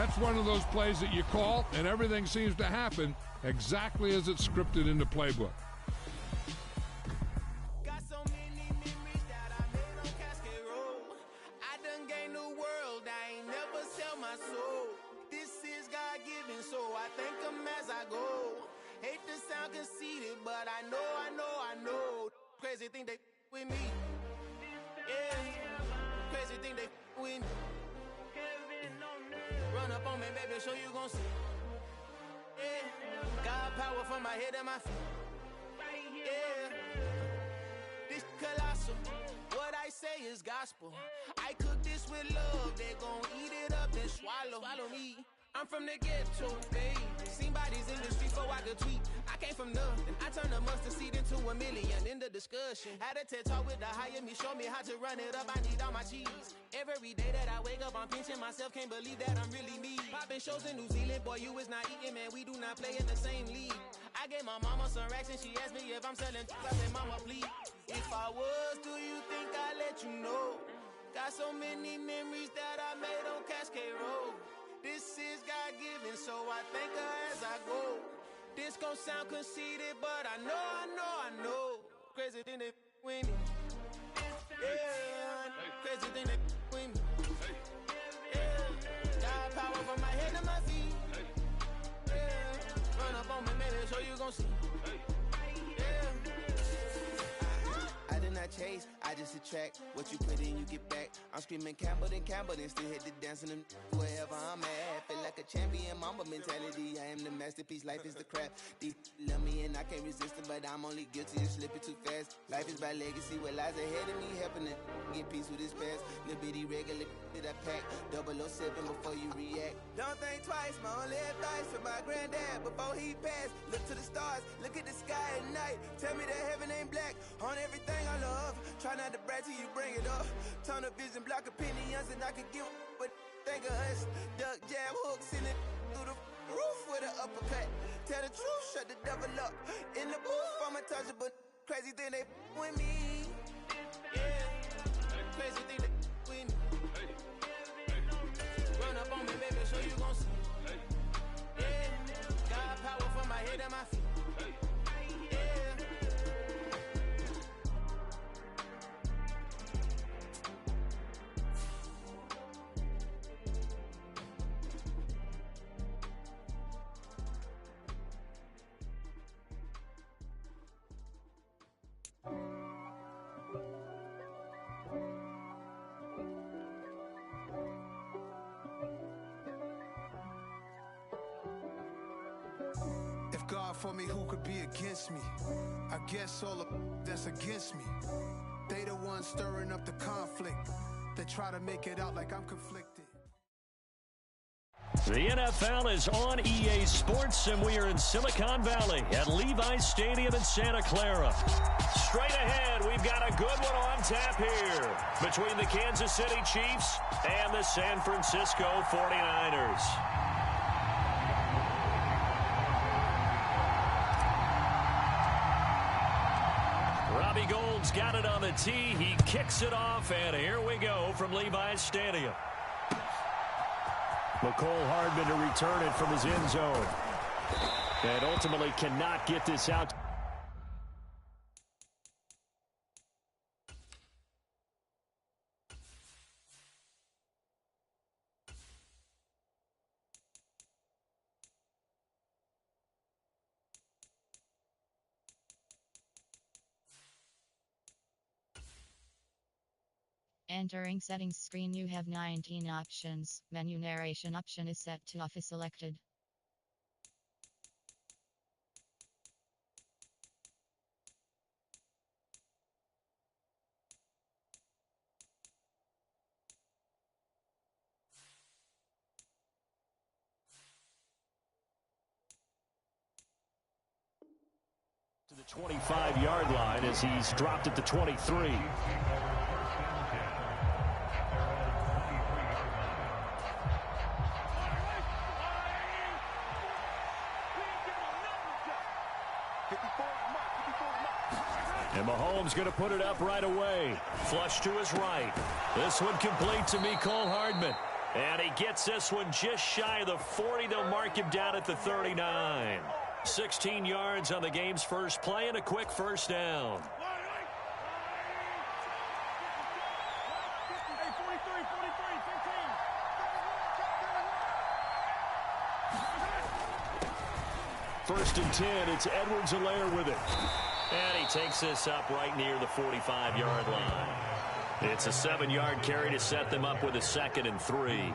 That's one of those plays that you call, and everything seems to happen exactly as it's scripted in the playbook. Got so many memories that I made on Cascade Road. I done gained the world, I ain't never sell my soul. This is God-given, so I thank him as I go. Hate to sound conceited, but I know. Crazy thing they with me. Yeah, crazy thing they with me. Run up on me, baby, show you gon' see. Yeah, God power from my head and my feet. Yeah, this colossal. What I say is gospel. I cook this with love. They gon' eat it up and swallow me. I'm from the ghetto, baby. Seen bodies in the street before I could tweet. I came from nothing. I turned a mustard seed into $1 million. In the discussion, had a TED talk with the higher me. Show me how to run it up. I need all my cheese. Every day that I wake up, I'm pinching myself. Can't believe that I'm really me. Popping shows in New Zealand, boy, you is not eating, man. We do not play in the same league. I gave my mama some racks and she asked me if I'm selling. I said, mama, please. If I was, do you think I'd let you know? Got so many memories that I made on Cascade Road. This is God-given, so I thank her as I go. This gon' sound conceited, but I know. Crazy thing they with me. Yeah, crazy thing they with me. Yeah, God power from my head to my feet. Yeah, run up on me, baby, so you gon' see. I did not chase, I just attract. What you put in, you get back. I'm screaming Campbell, then still hit the dancing and wherever I'm at. Feel like a champion, mamba mentality. I am the masterpiece, life is the crap. Deep love me and I can't resist it, but I'm only guilty of slipping too fast. Life is by legacy, what lies ahead of me, helping to get peace with this past. Little bitty regular that I pack, 007 before you react. Don't think twice, my only advice for my granddad before he passed. Look to the stars, look at the sky at night. Tell me that heaven ain't black on everything I love. Try not to brag till you bring it up. Turn the vision, block opinions, and I can give but think of us. Duck, jab, hooks in it through the roof with an uppercut. Tell the truth, shut the devil up. In the booth, I'm untouchable. Crazy thing they with me. Yeah, crazy thing they with me. Run up on me, baby, so you gon' see. Yeah, God power from my head and my feet. If God for me, who could be against me? I guess all of that's against me. They the ones stirring up the conflict. They try to make it out like I'm conflicted. The NFL is on EA Sports, and we are in Silicon Valley at Levi's Stadium in Santa Clara. Straight ahead, we've got a good one on tap here between the Kansas City Chiefs and the San Francisco 49ers. Robbie Gould's got it on the tee. He kicks it off, and here we go from Levi's Stadium. McCole Hardman to return it from his end zone. And ultimately cannot get this out. Entering settings screen, you have 19 options. Menu narration option is set to off is selected. To the 25-yard line as he's dropped at the 23. And Mahomes going to put it up right away. Flush to his right. This one complete to Mecole Hardman. And he gets this one just shy of the 40. They'll mark him down at the 39. 16 yards on the game's first play and a quick first down. First and 10, it's Edwards-Helaire with it. And he takes this up right near the 45-yard line. It's a 7-yard carry to set them up with a 2nd and 3.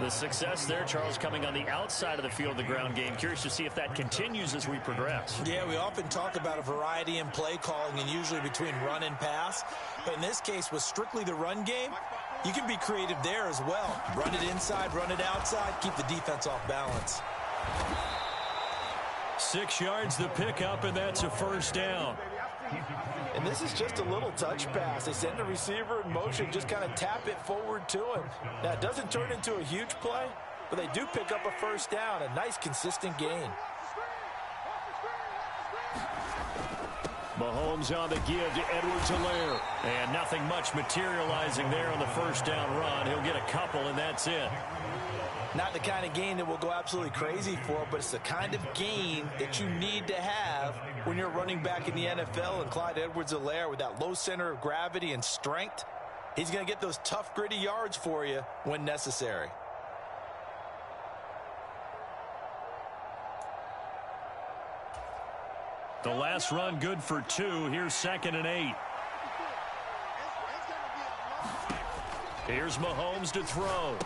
The success there, Charles, coming on the outside of the field of the ground game. Curious to see if that continues as we progress. Yeah, we often talk about a variety in play calling and usually between run and pass. But in this case, with strictly the run game, you can be creative there as well. Run it inside, run it outside, keep the defense off balance. 6 yards the pickup, and that's a first down. And this is just a little touch pass. They send the receiver in motion, just kind of tap it forward to him. Now, it doesn't turn into a huge play, but they do pick up a first down, a nice, consistent gain. Mahomes on the give to Edwards-Helaire. And nothing much materializing there on the first down run. He'll get a couple, and that's it. Not the kind of gain that we'll go absolutely crazy for, but it's the kind of gain that you need to have when you're running back in the NFL. And Clyde Edwards-Helaire, with that low center of gravity and strength, he's going to get those tough, gritty yards for you when necessary. The last run good for 2. Here's 2nd and 8. Here's Mahomes to throw.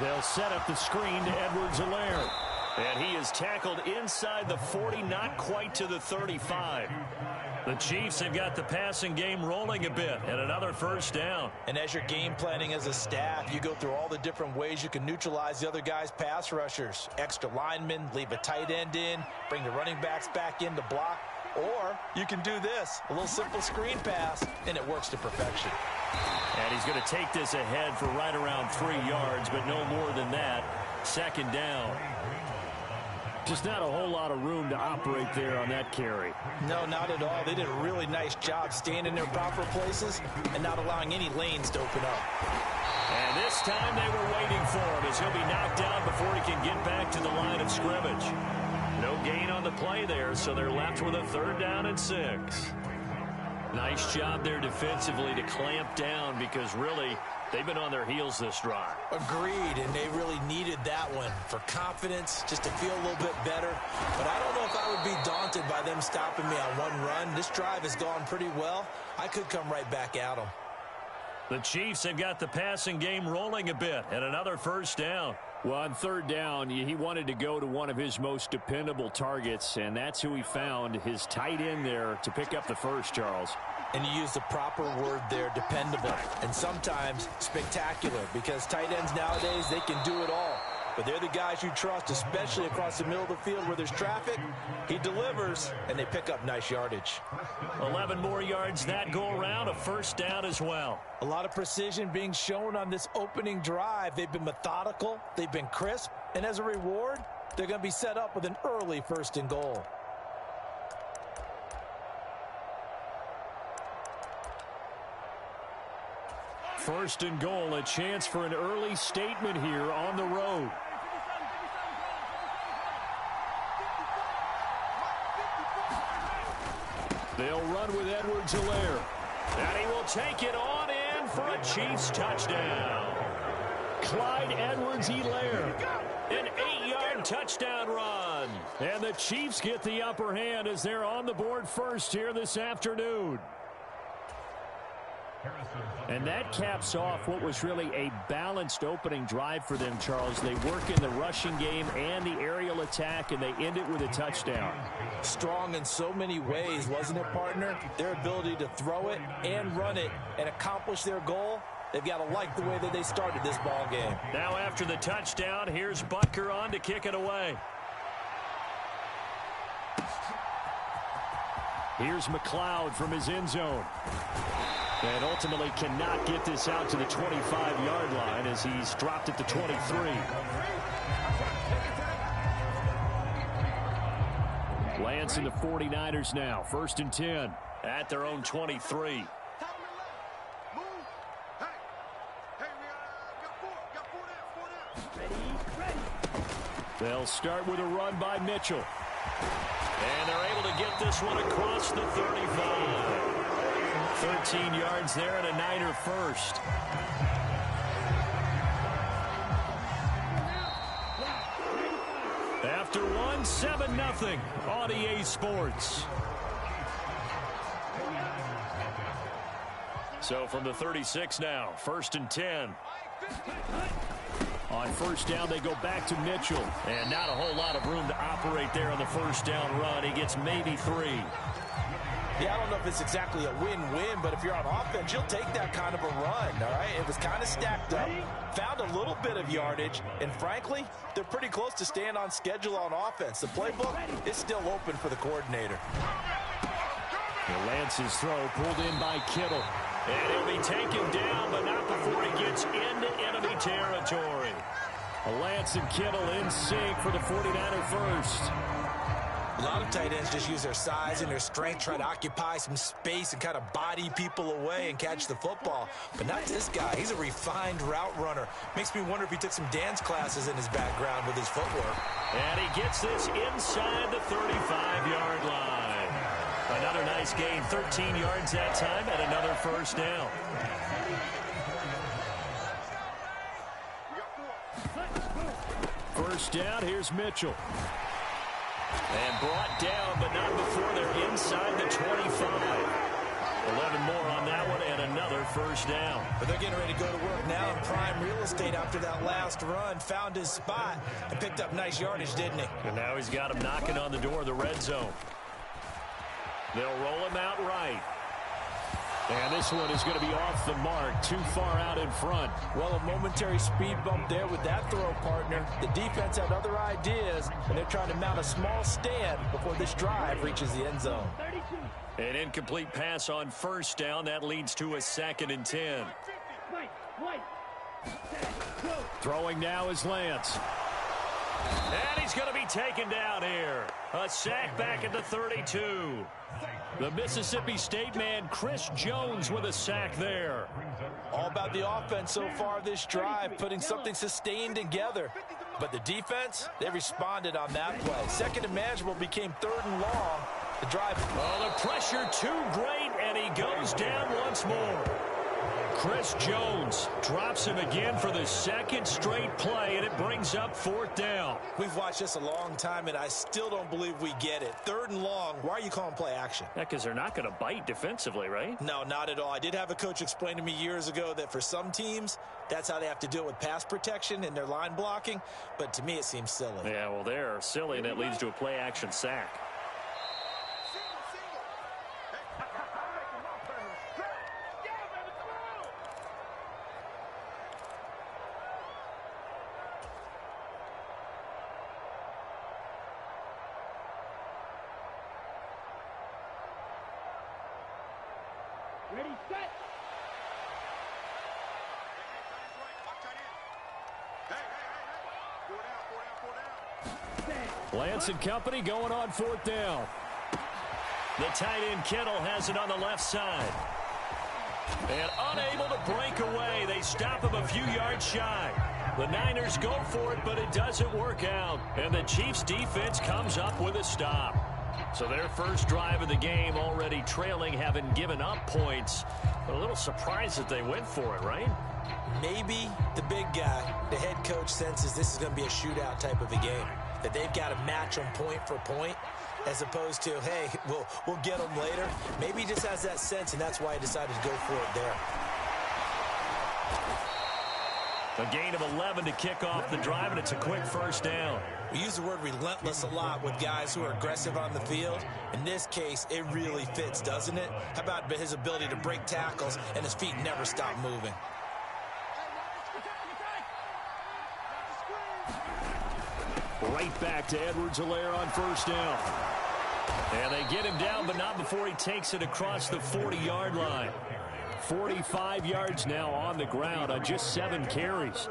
They'll set up the screen to Edwards-Helaire. And he is tackled inside the 40, not quite to the 35. The Chiefs have got the passing game rolling a bit, and another first down. And as you're game planning as a staff, you go through all the different ways you can neutralize the other guy's pass rushers. Extra linemen, leave a tight end in, bring the running backs back in to block. Or you can do this, a little simple screen pass, and it works to perfection. And he's going to take this ahead for right around 3 yards, but no more than that. 2nd down. Just not a whole lot of room to operate there on that carry. No, not at all. They did a really nice job staying in their proper places and not allowing any lanes to open up. And this time they were waiting for him as he'll be knocked down before he can get back to the line of scrimmage. No gain on the play there, so they're left with a 3rd down and 6. Nice job there defensively to clamp down because really they've been on their heels this drive. Agreed, and they really needed that one for confidence, just to feel a little bit better. But I don't know if I would be daunted by them stopping me on one run. This drive has gone pretty well. I could come right back at them. The Chiefs have got the passing game rolling a bit and another first down. Well, on 3rd down, he wanted to go to one of his most dependable targets, and that's who he found, his tight end there, to pick up the first, Charles. And you use the proper word there, dependable, and sometimes spectacular, because tight ends nowadays, they can do it all. But they're the guys you trust, especially across the middle of the field where there's traffic. He delivers, and they pick up nice yardage. 11 more yards that go around, a first down as well. A lot of precision being shown on this opening drive. They've been methodical, they've been crisp, and as a reward, they're going to be set up with an early 1st and goal. First and goal, a chance for an early statement here on the road. They'll run with Edwards-Helaire. And he will take it on in for a Chiefs touchdown. Clyde Edwards-Helaire. An 8-yard touchdown run. And the Chiefs get the upper hand as they're on the board first here this afternoon. And that caps off what was really a balanced opening drive for them, Charles. They work in the rushing game and the aerial attack, and they end it with a touchdown. Strong in so many ways, wasn't it, partner? Their ability to throw it and run it and accomplish their goal, they've got to like the way that they started this ball game. Now after the touchdown, here's Butker on to kick it away. Here's McLeod from his end zone. And ultimately cannot get this out to the 25-yard line as he's dropped at the 23. Lance and the 49ers now. 1st and 10 at their own 23. They'll start with a run by Mitchell. And they're able to get this one across the 35. 13 yards there and a Niner first. After one, 7-0 on EA Sports. So from the 36 now, 1st and 10. On first down, they go back to Mitchell. And not a whole lot of room to operate there on the first down run. He gets maybe 3. Yeah, I don't know if it's exactly a win-win, but if you're on offense, you'll take that kind of a run, all right? It was kind of stacked up, found a little bit of yardage, and frankly, they're pretty close to staying on schedule on offense. The playbook is still open for the coordinator. Lance's throw pulled in by Kittle. And he'll be taken down, but not before he gets into enemy territory. Lance and Kittle in sync for the 49er first. A lot of tight ends just use their size and their strength, try to occupy some space and kind of body people away and catch the football. But not this guy. He's a refined route runner. Makes me wonder if he took some dance classes in his background with his footwork. And he gets this inside the 35-yard line. Another nice gain, 13 yards that time, and another first down. First down, here's Mitchell. And brought down, but not before they're inside the 25. 11 more on that one, and another first down. But they're getting ready to go to work now in prime real estate after that last run. Found his spot and picked up nice yardage, didn't he? And now he's got him knocking on the door of the red zone. They'll roll him out right. And this one is going to be off the mark, too far out in front. Well, a momentary speed bump there with that throw, partner. The defense had other ideas, and they're trying to mount a small stand before this drive reaches the end zone. An incomplete pass on first down. That leads to a 2nd and 10. Throwing now is Lance. And he's going to be taken down here. A sack back at the 32. The Mississippi State man, Chris Jones, with a sack there. All about the offense so far this drive, putting something sustained together. But the defense, they responded on that play. 2nd and manageable became 3rd and long. The drive. Oh, the pressure too great, and he goes down once more. Chris Jones drops him again for the 2nd straight play, and it brings up 4th down. We've watched this a long time, and I still don't believe we get it. 3rd and long, why are you calling play action? Yeah, because they're not going to bite defensively, right? No, not at all. I did have a coach explain to me years ago that for some teams, that's how they have to do it with pass protection and their line blocking, but to me it seems silly. Yeah, well, they're silly, and it leads to a play action sack. Ready, set. Lance and company going on 4th down. The tight end Kittle has it on the left side. And unable to break away. They stop him a few yards shy. The Niners go for it, but it doesn't work out. And the Chiefs defense comes up with a stop. So their first drive of the game already trailing, having given up points. But a little surprised that they went for it, right? Maybe the big guy, the head coach, senses this is going to be a shootout type of a game. That they've got to match them point for point, as opposed to, hey, we'll get them later. Maybe he just has that sense, and that's why he decided to go for it there. A gain of 11 to kick off the drive, and it's a quick first down. We use the word relentless a lot with guys who are aggressive on the field. In this case, it really fits, doesn't it? How about his ability to break tackles and his feet never stop moving? Right back to Edwards-Helaire on first down. And they get him down, but not before he takes it across the 40-yard line. 45 yards now on the ground on just 7 carries.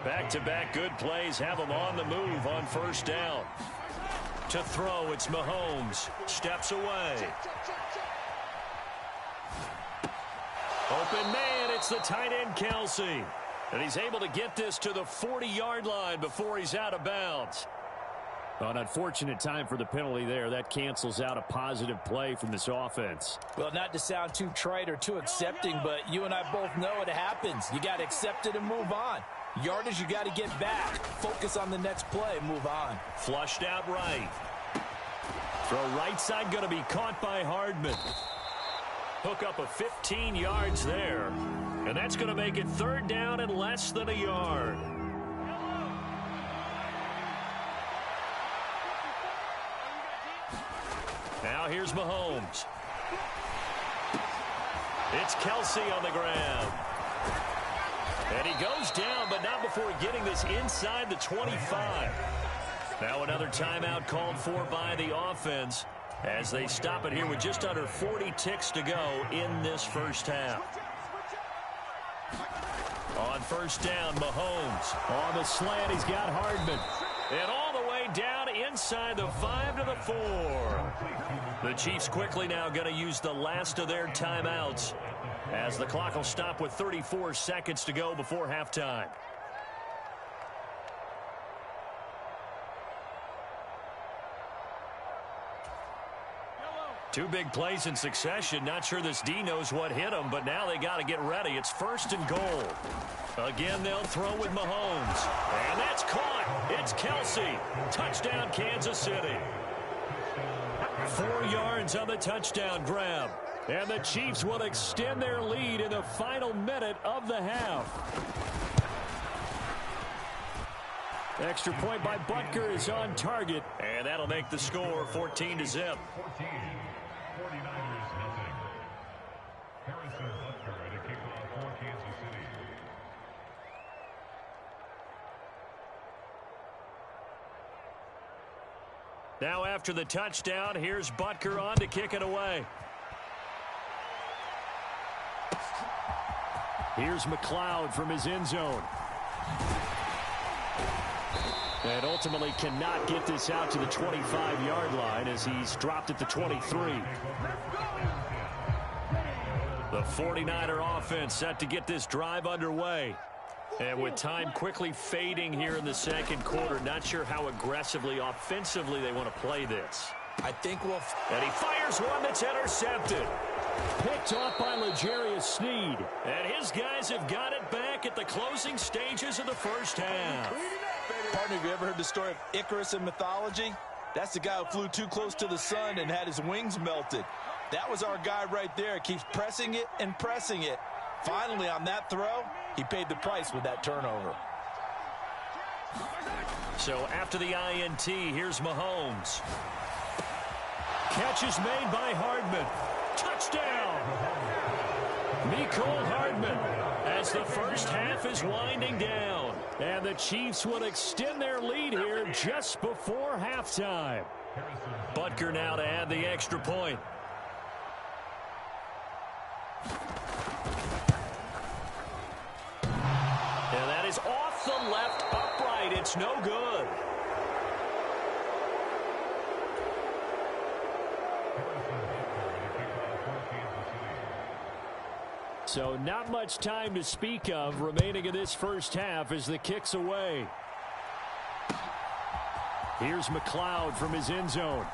Back-to-back good plays have him on the move on first down. To throw, it's Mahomes. Steps away. Open man, it's the tight end Kelsey. And he's able to get this to the 40-yard line before he's out of bounds. An unfortunate time for the penalty there. That cancels out a positive play from this offense. Well, not to sound too trite or too accepting, but you and I both know it happens. You got to accept it and move on. Yardage, you got to get back. Focus on the next play. Move on. Flushed out right. Throw right side going to be caught by Hardman. Hook up of 15 yards there. And that's going to make it 3rd down and less than a yard. Now here's Mahomes. It's Kelsey on the ground. And he goes down, but not before getting this inside the 25. Now another timeout called for by the offense as they stop it here with just under 40 ticks to go in this first half. On 1st down, Mahomes. On the slant, he's got Hardman. And all the way down inside the 5 to the 4. The Chiefs quickly now going to use the last of their timeouts as the clock will stop with 34 seconds to go before halftime. Two big plays in succession. Not sure this D knows what hit him, but now they got to get ready. It's 1st and goal. Again, they'll throw with Mahomes. And that's caught. It's Kelsey. Touchdown, Kansas City. 4 yards on the touchdown grab. And the Chiefs will extend their lead in the final minute of the half. Extra point by Butker is on target. And that'll make the score 14-0. Now after the touchdown, here's Butker on to kick it away. Here's McLeod from his end zone. And ultimately cannot get this out to the 25-yard line as he's dropped at the 23. The 49er offense set to get this drive underway. And with time quickly fading here in the second quarter, not sure how aggressively, offensively they want to play this. I think we'll... And he fires one that's intercepted. Picked off by L'Jarius Sneed. And his guys have got it back at the closing stages of the first half. Partner, have you ever heard the story of Icarus in mythology? That's the guy who flew too close to the sun and had his wings melted. That was our guy right there. Keeps pressing it and pressing it. Finally, on that throw, he paid the price with that turnover. So after the INT, here's Mahomes. Catch is made by Hardman. Touchdown! Mecole Hardman as the first half is winding down. And the Chiefs will extend their lead here just before halftime. Butker now to add the extra point. And that is off the left upright. It's no good. So not much time to speak of remaining in this first half as the kick's away. Here's McLeod from his end zone.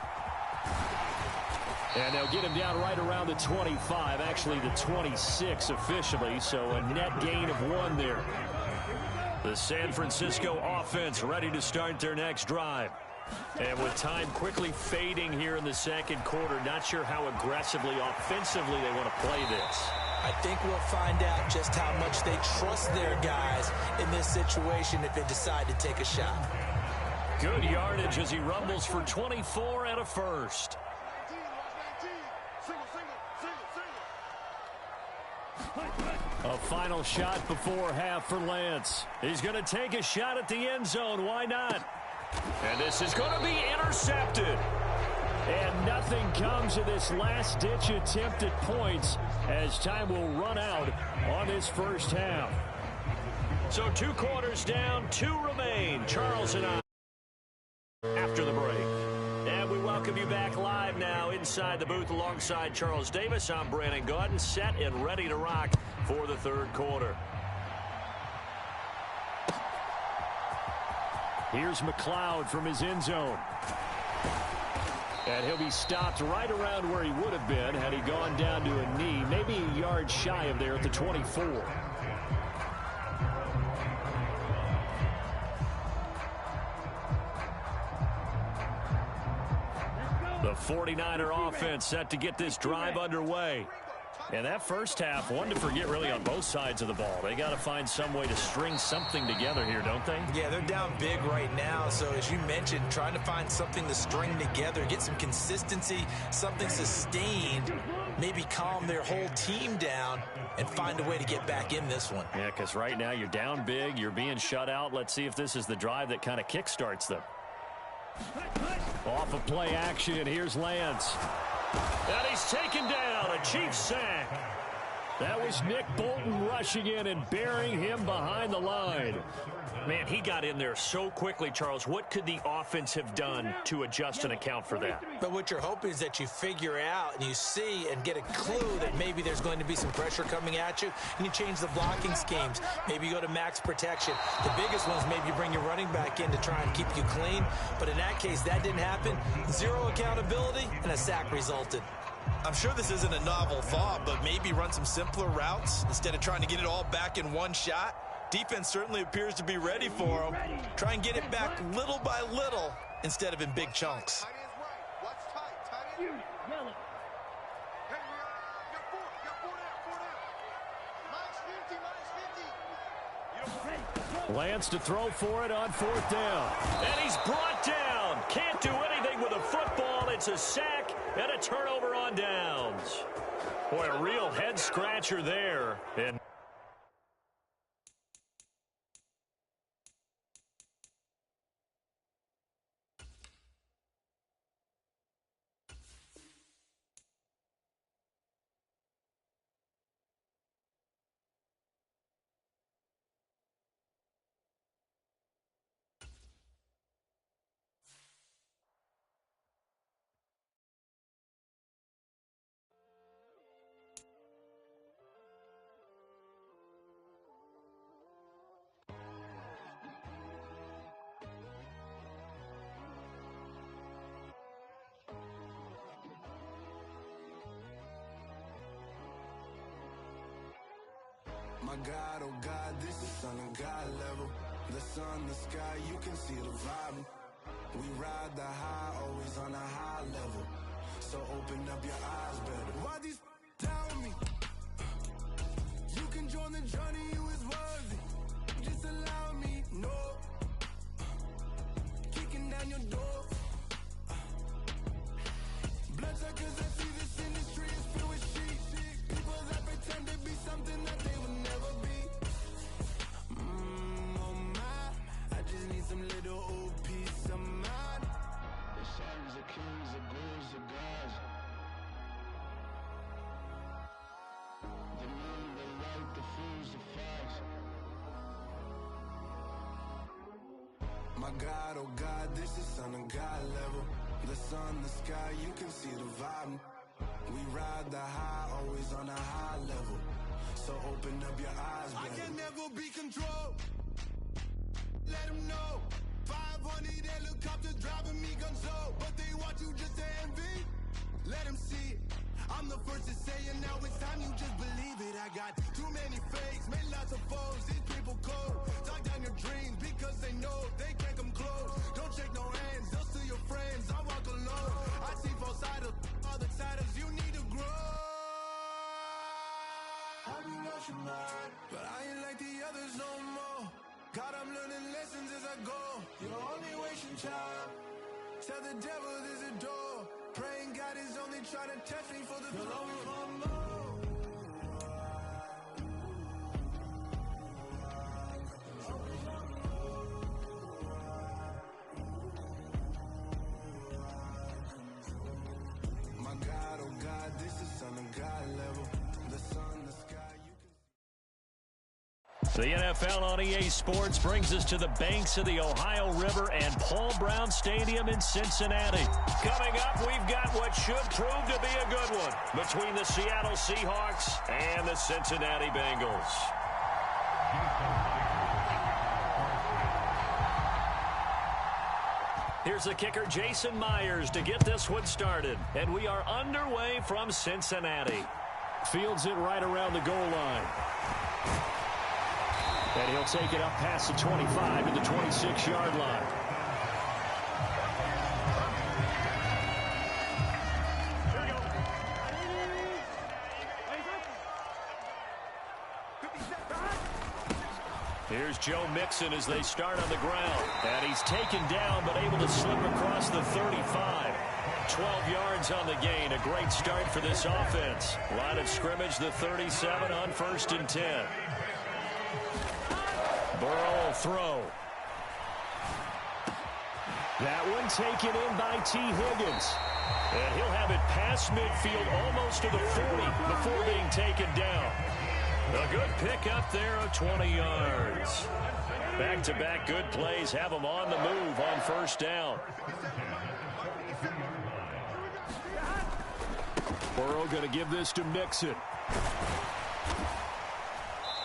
And they'll get him down right around the 25, actually the 26 officially, so a net gain of 1 there. The San Francisco offense ready to start their next drive. And with time quickly fading here in the second quarter, not sure how aggressively, offensively they want to play this. I think we'll find out just how much they trust their guys in this situation if they decide to take a shot. Good yardage as he rumbles for 24 and a first. A final shot before half for Lance. He's going to take a shot at the end zone. Why not? And this is going to be intercepted. And nothing comes of this last-ditch attempt at points as time will run out on this first half. So 2 quarters down, 2 remain. Charles and I after the break. And we welcome you back live now inside the booth alongside Charles Davis. I'm Brandon Gaudin, set and ready to rock for the third quarter. Here's McLeod from his end zone. And he'll be stopped right around where he would have been had he gone down to a knee, maybe a yard shy of there at the 24. The 49er offense set to get this drive underway. And that first half, one to forget really on both sides of the ball. They got to find some way to string something together here, don't they? Yeah, they're down big right now. So as you mentioned, trying to find something to string together, get some consistency, something sustained, maybe calm their whole team down and find a way to get back in this one. Yeah, because right now you're down big, you're being shut out. Let's see if this is the drive that kind of kickstarts them. Off of play action, here's Lance. And he's taken down, a Chiefs sack. That was Nick Bolton rushing in and burying him behind the line. Man, he got in there so quickly, Charles. What could the offense have done to adjust and account for that? But what you're hoping is that you figure out and you see and get a clue that maybe there's going to be some pressure coming at you, and you change the blocking schemes. Maybe you go to max protection. The biggest one is maybe you bring your running back in to try and keep you clean. But in that case, that didn't happen. Zero accountability, and a sack resulted. I'm sure this isn't a novel thought, but maybe run some simpler routes instead of trying to get it all back in one shot. Defense certainly appears to be ready for him. Try and get it back little by little instead of in big chunks. Lance to throw for it on fourth down. And he's brought down. Can't do anything with a football. It's a sack and a turnover on downs. Boy, a real head scratcher there. And My God, oh God, this is Son of God level. The sun, the sky, you can see the vibe. We ride the high, always on a high level. So open up your eyes better. Why these tell me? You can join the journey, you is worthy. Just allow me, no. Kicking down your door. Bloodsuckers, I see this industry is filled with sheep. People that pretend to be something that they will never be. Oh my, I just need some little old peace of mind. The sons of kings, the ghouls, the gods. The moon, the light, the fools, the facts. My God, oh God, this is Son of God level. The sun, the sky, you can see the vibe. We ride the high, always on a high level. So open up your eyes, baby. I can never be controlled. Let them know. 500 helicopters driving me gonzo. But they want you just to envy. Let them see it. I'm the first to say it, now it's time you just believe it. I got too many fakes, made lots of foes. These people cold. Talk down your dreams because they know they can't come close. Don't shake no hands, they'll steal your friends. I walk alone. I see both sides, other siders, you need to grow. Have you lost your mind? But I ain't like the others no more. God, I'm learning lessons as I go. You're only wasting time. Tell the devil there's a door. Praying God is only trying to test me for the glory. My God, oh God, this is Son of God level. The sun, the sky, you can... The NFL on EA Sports brings us to the banks of the Ohio River and Paul Brown Stadium in Cincinnati. Coming up, we've got what should prove to be a good one between the Seattle Seahawks and the Cincinnati Bengals. Here's the kicker, Jason Myers, to get this one started. And we are underway from Cincinnati. Fields it right around the goal line. And he'll take it up past the 25 to the 26-yard line. Here's Joe Mixon as they start on the ground. And he's taken down but able to slip across the 35. 12 yards on the gain. A great start for this offense. Line of scrimmage, the 37 on 1st and 10. Burrow will throw. That one taken in by T. Higgins. And he'll have it past midfield almost to the 40 before being taken down. A good pickup there of 20 yards. Back-to-back good plays have them on the move on 1st down. Burrow going to give this to Mixon.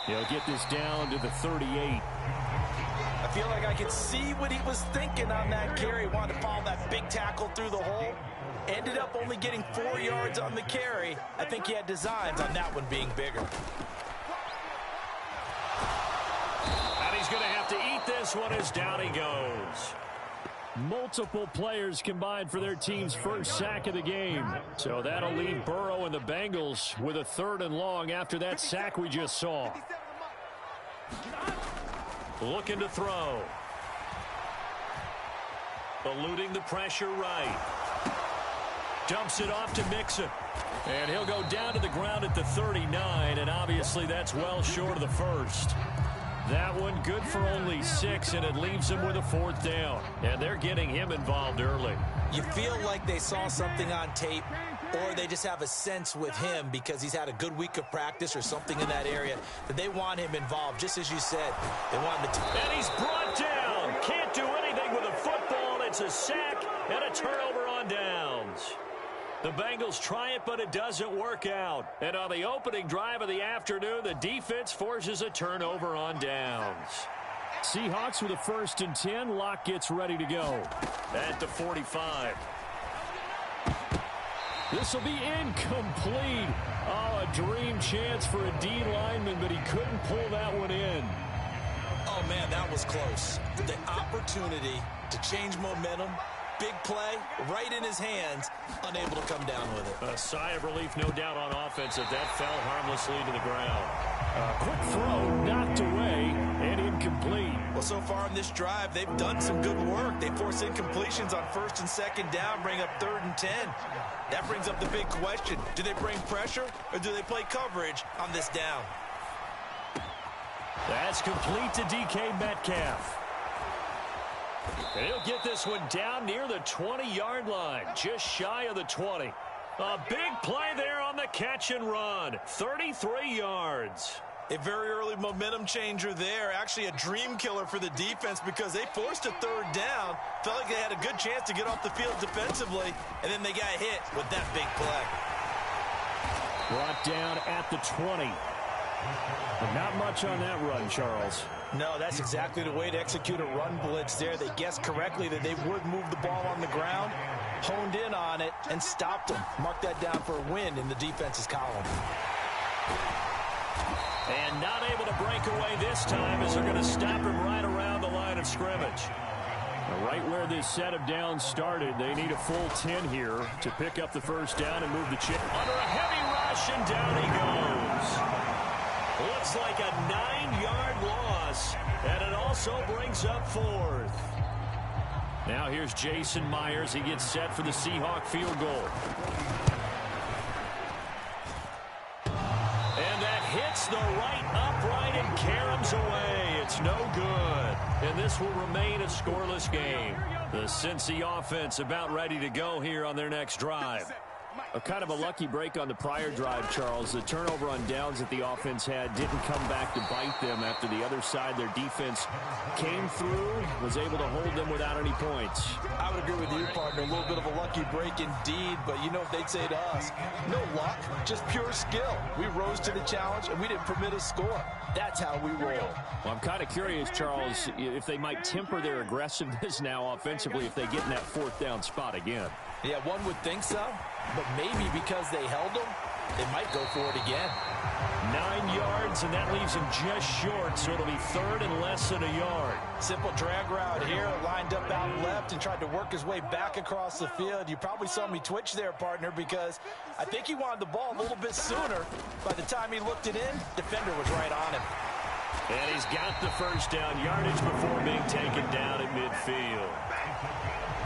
He'll get this down to the 38. I feel like I could see what he was thinking on that carry. Wanted to follow that big tackle through the hole. Ended up only getting 4 yards on the carry. I think he had designs on that one being bigger. And he's going to have to eat this one as down he goes. Multiple players combined for their team's first sack of the game. So that'll leave Burrow and the Bengals with a 3rd and long after that sack we just saw. Looking to throw. Eluding the pressure right. Dumps it off to Mixon. And he'll go down to the ground at the 39, and obviously that's well short of the 1st. That one good for only 6, and it leaves him with a 4th down. And they're getting him involved early. You feel like they saw something on tape, or they just have a sense with him because he's had a good week of practice or something in that area that they want him involved, just as you said. They want him to... And he's brought down. Can't do anything with a football. It's a sack and a turnover on downs. The Bengals try it, but it doesn't work out. And on the opening drive of the afternoon, the defense forces a turnover on downs. Seahawks with a 1st and 10. Locke gets ready to go at the 45. This will be incomplete. Oh, a dream chance for a D lineman, but he couldn't pull that one in. Oh, man, that was close. The opportunity to change momentum. Big play, right in his hands, unable to come down with it. A sigh of relief, no doubt, on offense if that fell harmlessly to the ground. A quick throw, knocked away, and incomplete. Well, so far in this drive, they've done some good work. They force incompletions on 1st and 2nd down, bring up 3rd and 10. That brings up the big question. Do they bring pressure, or do they play coverage on this down? That's complete to DK Metcalf. And he'll get this one down near the 20-yard line, just shy of the 20. A big play there on the catch and run, 33 yards. A very early momentum changer there, actually a dream killer for the defense because they forced a 3rd down, felt like they had a good chance to get off the field defensively, and then they got hit with that big play. Brought down at the 20. But not much on that run, Charles. No, that's exactly the way to execute a run blitz there. They guessed correctly that they would move the ball on the ground, honed in on it, and stopped them. Mark that down for a win in the defense's column. And not able to break away this time as they're going to stop him right around the line of scrimmage. Right where this set of downs started, they need a full 10 here to pick up the 1st down and move the chip. Under a heavy rush, and down he goes. Looks like a 9-yard loss, and it also brings up 4th. Now here's Jason Myers. He gets set for the Seahawk field goal. And that hits the right upright and caroms away. It's no good. And this will remain a scoreless game. The Cincy offense about ready to go here on their next drive. A kind of a lucky break on the prior drive, Charles. The turnover on downs that the offense had didn't come back to bite them after the other side. Their defense came through, was able to hold them without any points. I would agree with you, partner. A little bit of a lucky break indeed, but you know what they'd say to us? No luck, just pure skill. We rose to the challenge, and we didn't permit a score. That's how we roll. Well, I'm kind of curious, Charles, if they might temper their aggressiveness now offensively if they get in that fourth down spot again. Yeah, one would think so, but maybe because they held them, they might go for it again. 9 yards, and that leaves him just short, so it'll be third and less than a yard. Simple drag route here, lined up out left and tried to work his way back across the field. You probably saw me twitch there, partner, because I think he wanted the ball a little bit sooner. By the time he looked it in, defender was right on him. And he's got the first down yardage before being taken down at midfield.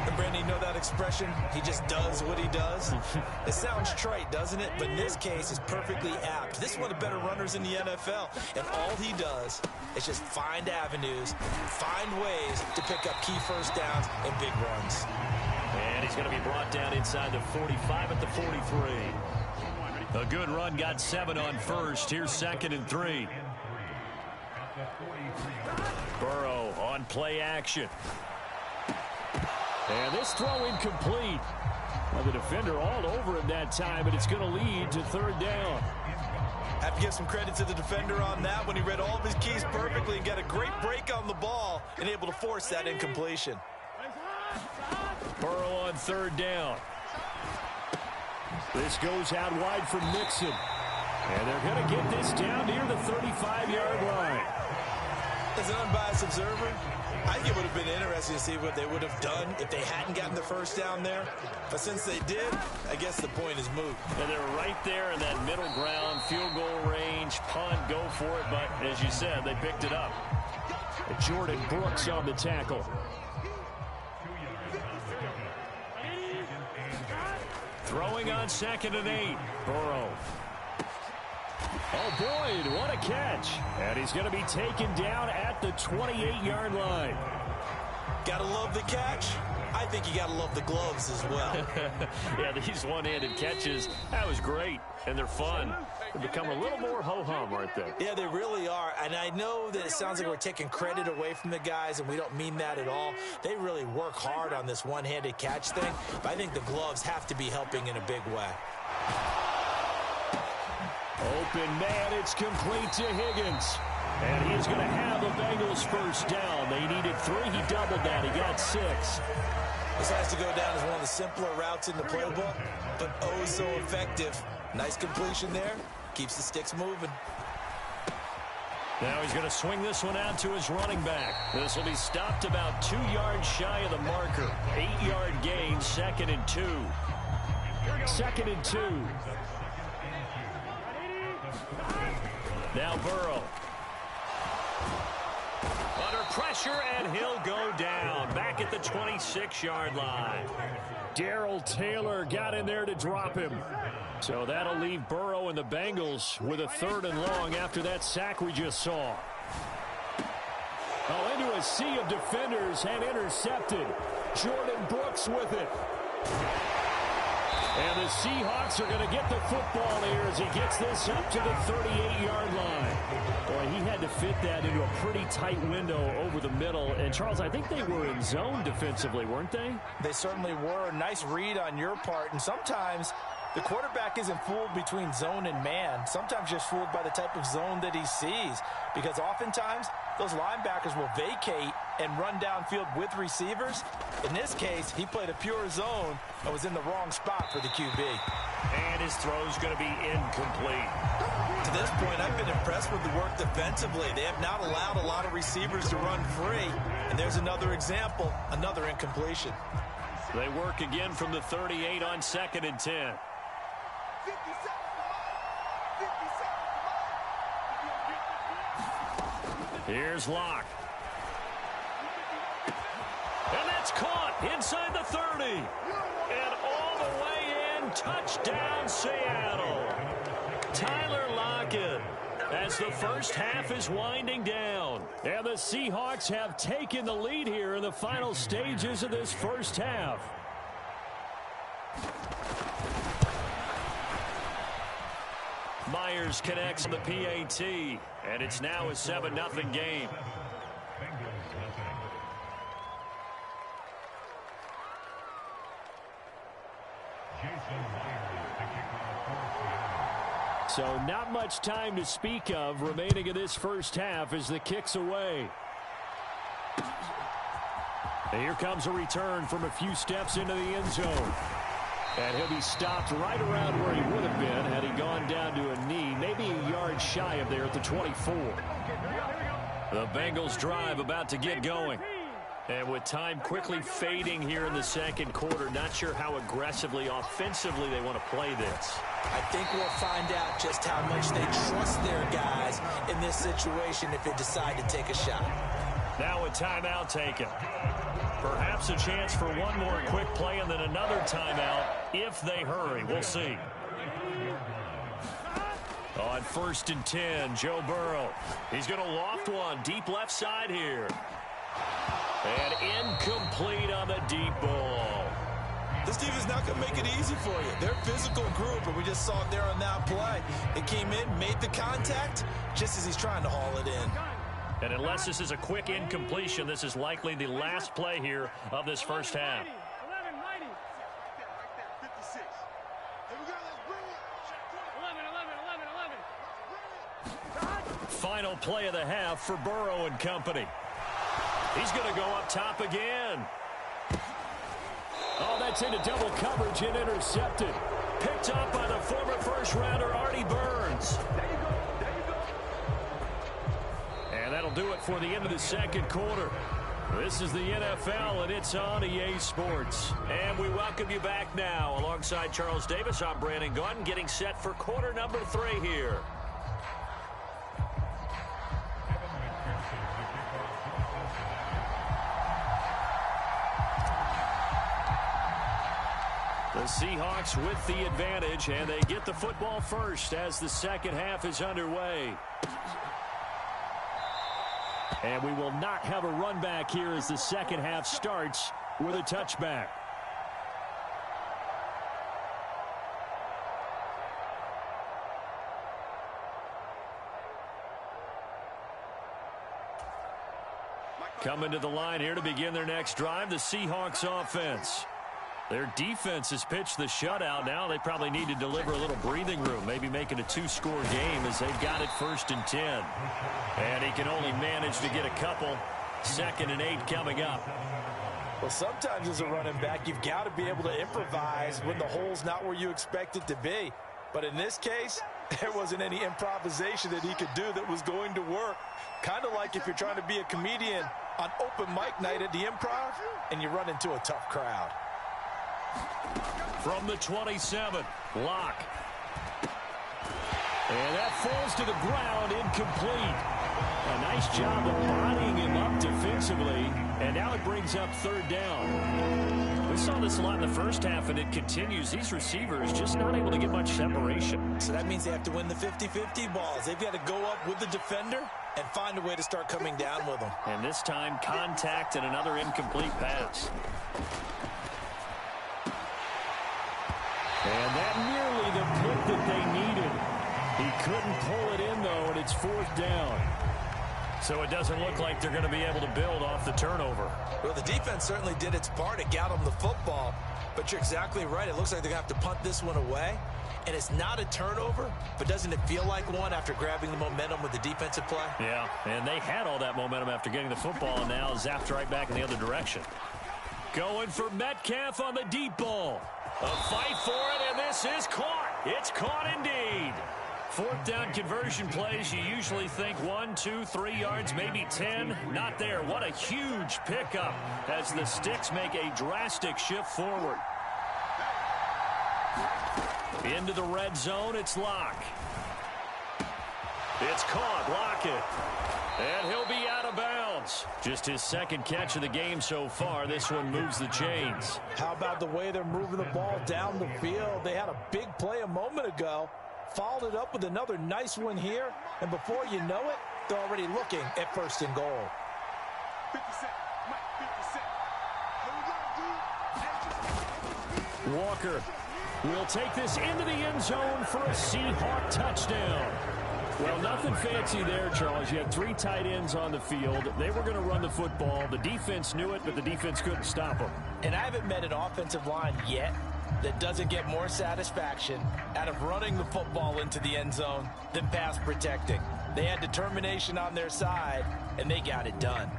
And Brandon, you know that expression? He just does what he does. It sounds trite, doesn't it? But in this case, it's perfectly apt. This is one of the better runners in the NFL. And all he does is just find avenues, find ways to pick up key first downs and big runs. And he's going to be brought down inside the 45 at the 43. A good run, got 7 on first. Here's 2nd and 3. Burrow on play action. And this throw incomplete. Well, the defender all over him that time, but it's going to lead to 3rd down. Have to give some credit to the defender on that when he read all of his keys perfectly and got a great break on the ball and able to force that incompletion. Burrow on 3rd down. This goes out wide from Mixon. And they're going to get this down near the 35-yard line. As an unbiased observer, I think it would have been interesting to see what they would have done if they hadn't gotten the first down there. But since they did, I guess the point is moot. And they're right there in that middle ground, field goal range, punt, go for it. But as you said, they picked it up. Jordan Brooks on the tackle. Throwing on 2nd and 8. Burrow. Oh, Boyd, what a catch. And he's going to be taken down at the 28-yard line. Gotta love the catch. I think you gotta love the gloves as well. Yeah, these one-handed catches, that was great. And they're fun. They become a little more ho-hum, aren't they? Yeah, they really are. And I know that it sounds like we're taking credit away from the guys, and we don't mean that at all. They really work hard on this one-handed catch thing. But I think the gloves have to be helping in a big way. Open man, it's complete to Higgins. And he is going to have the Bengals first down. They needed 3. He doubled that. He got 6. This has to go down as one of the simpler routes in the playbook, but oh so effective. Nice completion there. Keeps the sticks moving. Now he's going to swing this one out to his running back. This will be stopped about 2 yards shy of the marker. 8-yard gain, 2nd and 2. 2nd and 2. Now Burrow. Under pressure, and he'll go down. Back at the 26-yard line. Darrell Taylor got in there to drop him. So that'll leave Burrow and the Bengals with a 3rd and long after that sack we just saw. Oh, into a sea of defenders and intercepted. Jordan Brooks with it. And the Seahawks are going to get the football here as he gets this up to the 38-yard line. Boy, he had to fit that into a pretty tight window over the middle. And, Charles, I think they were in zone defensively, weren't they? They certainly were. Nice read on your part. And sometimes the quarterback isn't fooled between zone and man. Sometimes just fooled by the type of zone that he sees. Because oftentimes, those linebackers will vacate and run downfield with receivers. In this case, he played a pure zone and was in the wrong spot for the QB. And his throw's going to be incomplete. To this point, I've been impressed with the work defensively. They have not allowed a lot of receivers to run free. And there's another example, another incompletion. They work again from the 38 on 2nd and 10. Here's Locke. And that's caught inside the 30. And all the way in, touchdown Seattle. Tyler Lockett as the first half is winding down. And the Seahawks have taken the lead here in the final stages of this first half. Myers connects on the PAT, and it's now a 7-0 game. So not much time to speak of remaining in this first half as the kick's away. And here comes a return from a few steps into the end zone. And he'll be stopped right around where he would have been had he gone down to a knee, maybe a yard shy of there at the 24. The Bengals drive about to get going. And with time quickly fading here in the second quarter, not sure how aggressively, offensively they want to play this. I think we'll find out just how much they trust their guys in this situation if they decide to take a shot. Now a timeout taken. Perhaps a chance for one more quick play and then another timeout if they hurry. We'll see. On 1st and 10, Joe Burrow. He's going to loft one deep left side here. And incomplete on the deep ball. This defense is not going to make it easy for you. They're a physical group, and we just saw it there on that play. It came in, made the contact, just as he's trying to haul it in. And unless this is a quick incompletion, this is likely the last play here of this first half. Final play of the half for Burrow and company. He's going to go up top again. Oh, that's into double coverage and intercepted. Picked up by the former first-rounder Artie Burns. And that'll do it for the end of the second quarter. This is the NFL, and it's on EA Sports. And we welcome you back now. Alongside Charles Davis, I'm Brandon Gaudin, getting set for quarter number 3 here. The Seahawks with the advantage, and they get the football first as the second half is underway. And we will not have a run back here as the second half starts with a touchback. Coming to the line here to begin their next drive, the Seahawks offense. Their defense has pitched the shutout. Now they probably need to deliver a little breathing room, maybe make it a 2-score game as they've got it 1st and 10. And he can only manage to get a couple. 2nd and 8 coming up. Well, sometimes as a running back, you've got to be able to improvise when the hole's not where you expect it to be. But in this case, there wasn't any improvisation that he could do that was going to work. Kind of like if you're trying to be a comedian on open mic night at the Improv and you run into a tough crowd. From the 27, Locke. And that falls to the ground, incomplete. A nice job of bodying him up defensively, and now it brings up 3rd down. We saw this a lot in the first half, and it continues. These receivers just not able to get much separation. So that means they have to win the 50-50 balls. They've got to go up with the defender and find a way to start coming down with them. And this time, contact and another incomplete pass. And that nearly the pick that they needed. He couldn't pull it in, though, and it's 4th down. So it doesn't look like they're going to be able to build off the turnover. Well, the defense certainly did its part. It got them the football. But you're exactly right. It looks like they're going to have to punt this one away. And it's not a turnover, but doesn't it feel like one after grabbing the momentum with the defensive play? Yeah, and they had all that momentum after getting the football, and now zapped right back in the other direction. Going for Metcalf on the deep ball. A fight for it, and this is caught. It's caught indeed. 4th down conversion plays, you usually think 1, 2, 3 yards, maybe 10. Not there. What a huge pickup as the Sticks make a drastic shift forward. Into the red zone, it's Locke. It's caught, Lockett. And he'll be out of bounds. Just his 2nd catch of the game so far. This one moves the chains. How about the way they're moving the ball down the field? They had a big play a moment ago. Followed it up with another nice one here. And before you know it, they're already looking at 1st and goal. Walker will take this into the end zone for a Seahawk touchdown. Well, nothing fancy there, Charles. You had 3 tight ends on the field. They were going to run the football. The defense knew it, but the defense couldn't stop them. And I haven't met an offensive line yet that doesn't get more satisfaction out of running the football into the end zone than pass protecting. They had determination on their side, and they got it done.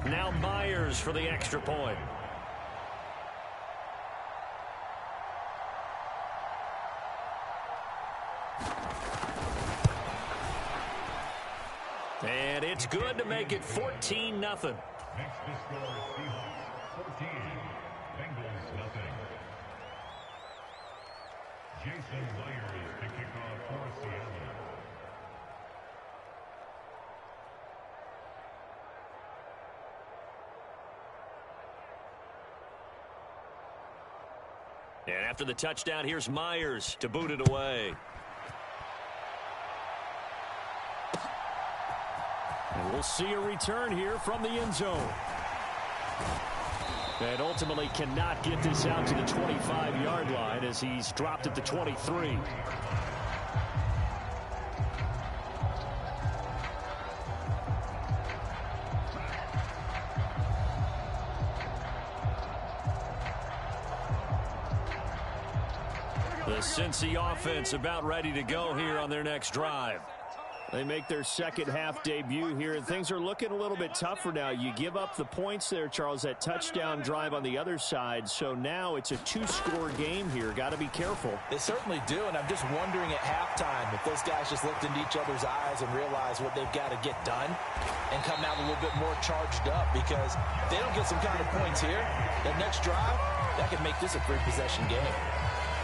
Now Myers for the extra point. And it's good to make it 14-0. Next to score, Seahawks 14, Bengals nothing. Jason Myers to kick off for Seattle. And after the touchdown, here's Myers to boot it away. And we'll see a return here from the end zone. And ultimately cannot get this out to the 25-yard line as he's dropped at the 23. The Cincy offense about ready to go here on their next drive. They make their second half debut here, and things are looking a little bit tougher now. You give up the points there, Charles, that touchdown drive on the other side. So now it's a 2-score game here. Got to be careful. They certainly do, and I'm just wondering at halftime if those guys just looked into each other's eyes and realized what they've got to get done and come out a little bit more charged up, because if they don't get some kind of points here, that next drive, that could make this a 3-possession game.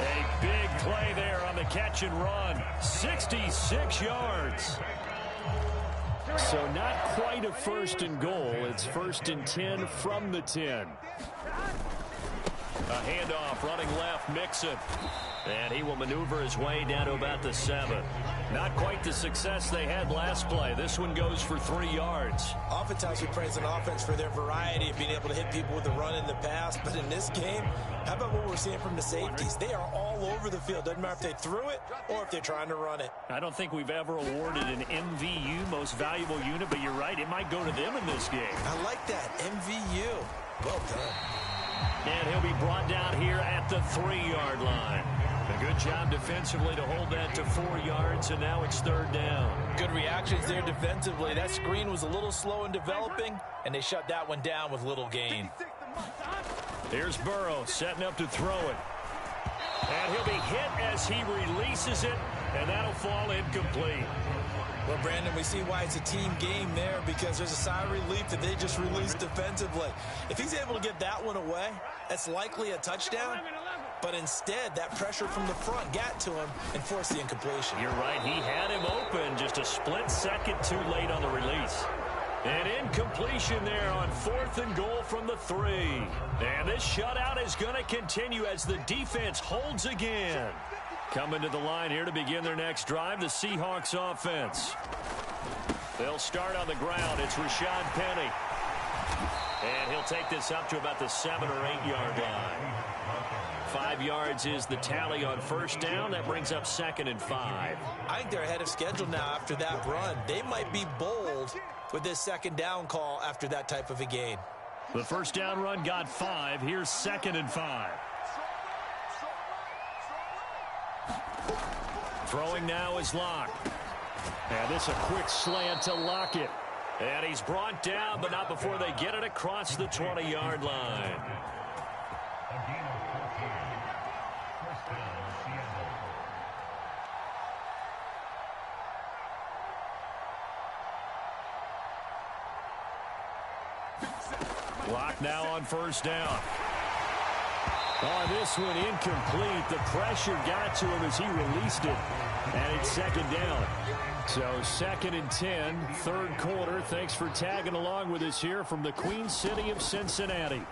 A big play there on the catch and run. 66 yards. So not quite a 1st and goal. It's 1st and 10 from the 10. A handoff running left, Mixon. And he will maneuver his way down to about the 7. Not quite the success they had last play. This one goes for 3 yards. Oftentimes we praise an offense for their variety of being able to hit people with the run in the pass. But in this game, how about what we're seeing from the safeties? They are all over the field. Doesn't matter if they threw it or if they're trying to run it. I don't think we've ever awarded an MVU, most valuable unit, but you're right. It might go to them in this game. I like that. MVU. Well done. And he'll be brought down here at the 3-yard line. A good job defensively to hold that to 4 yards, and now it's 3rd down. Good reactions there defensively. That screen was a little slow in developing, and they shut that one down with little gain. Here's Burrow setting up to throw it. And he'll be hit as he releases it, and that'll fall incomplete. Well, Brandon, we see why it's a team game there, because there's a sigh of relief that they just released defensively. If he's able to get that one away, that's likely a touchdown. But instead, that pressure from the front got to him and forced the incompletion. You're right. He had him open, just a split second too late on the release. An incompletion there on 4th and goal from the 3. And this shutout is going to continue as the defense holds again. Coming to the line here to begin their next drive, the Seahawks offense. They'll start on the ground. It's Rashad Penny. And he'll take this up to about the 7 or 8 yard line. 5 yards is the tally on 1st down. That brings up 2nd and 5. I think they're ahead of schedule now after that run. They might be bold with this 2nd down call after that type of a gain. The 1st down run got 5. Here's 2nd and 5. Throwing now is Locke. And this a quick slant to Lockett. And he's brought down, but not before they get it across the 20-yard line. Locke now on 1st down. Oh, this one incomplete. The pressure got to him as he released it. And it's 2nd down. So 2nd and 10, 3rd quarter. Thanks for tagging along with us here from the Queen City of Cincinnati.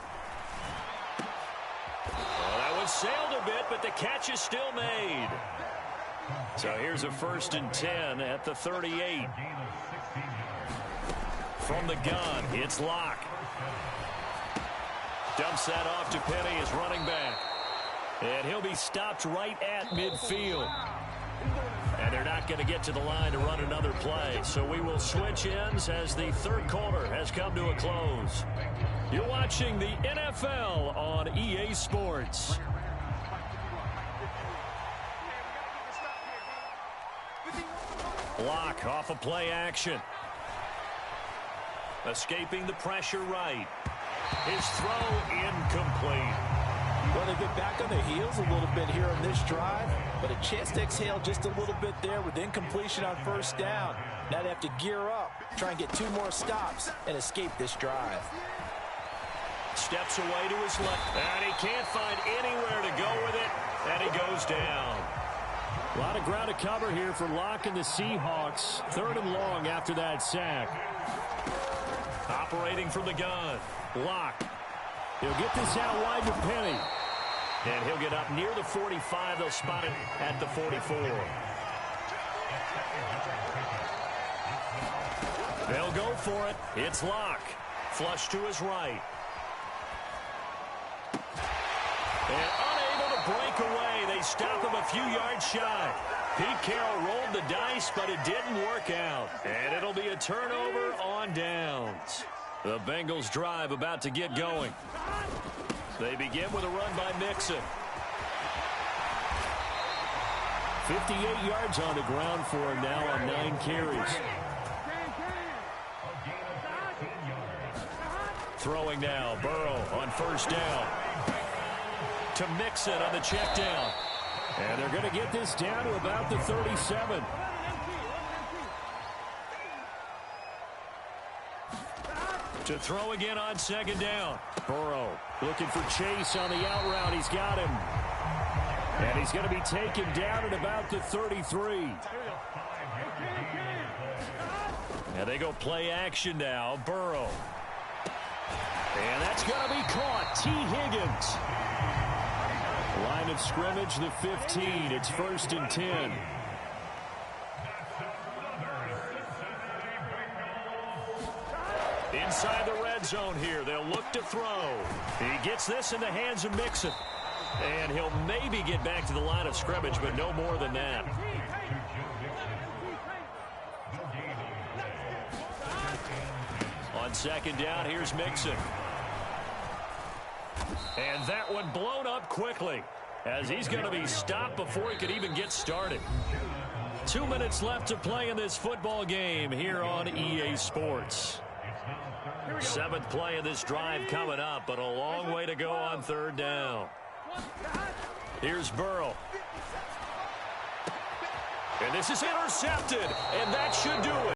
Well, that one sailed a bit, but the catch is still made. So here's a 1st and 10 at the 38. From the gun, it's Locke. Dumps that off to Penny as running back. And he'll be stopped right at midfield. And they're not going to get to the line to run another play. So we will switch ends as the third quarter has come to a close. You're watching the NFL on EA Sports. Block off of play action. Escaping the pressure right. His throw incomplete. Well, they've been back on their heels a little bit here on this drive, but a chance to exhale just a little bit there with incompletion on first down. Now they have to gear up, try and get 2 more stops, and escape this drive. Steps away to his left, and he can't find anywhere to go with it, and he goes down. A lot of ground to cover here for Locke and the Seahawks. 3rd and long after that sack. Operating from the gun, Locke. He'll get this out wide to Penny. And he'll get up near the 45. They'll spot it at the 44. They'll go for it. It's Locke. Flush to his right. And unable to break away. They stop him a few yards shy. Pete Carroll rolled the dice, but it didn't work out. And it'll be a turnover on downs. The Bengals drive about to get going. They begin with a run by Mixon. 58 yards on the ground for him now on 9 carries. Throwing now, Burrow on first down. To Mixon on the check down. And they're going to get this down to about the 37. To throw again on 2nd down. Burrow looking for Chase on the out route. He's got him. And he's going to be taken down at about the 33. And they go play action now. Burrow. And that's going to be caught. T. Higgins. Line of scrimmage, the 15. It's 1st and 10. Inside the red zone here. They'll look to throw. He gets this in the hands of Mixon. And he'll maybe get back to the line of scrimmage, but no more than that. On 2nd down, here's Mixon. And that one blown up quickly as he's going to be stopped before he could even get started. 2 minutes left to play in this football game here on EA Sports. 7th play of this drive coming up, but a long way to go on 3rd down. Here's Burrow. And this is intercepted, and that should do it.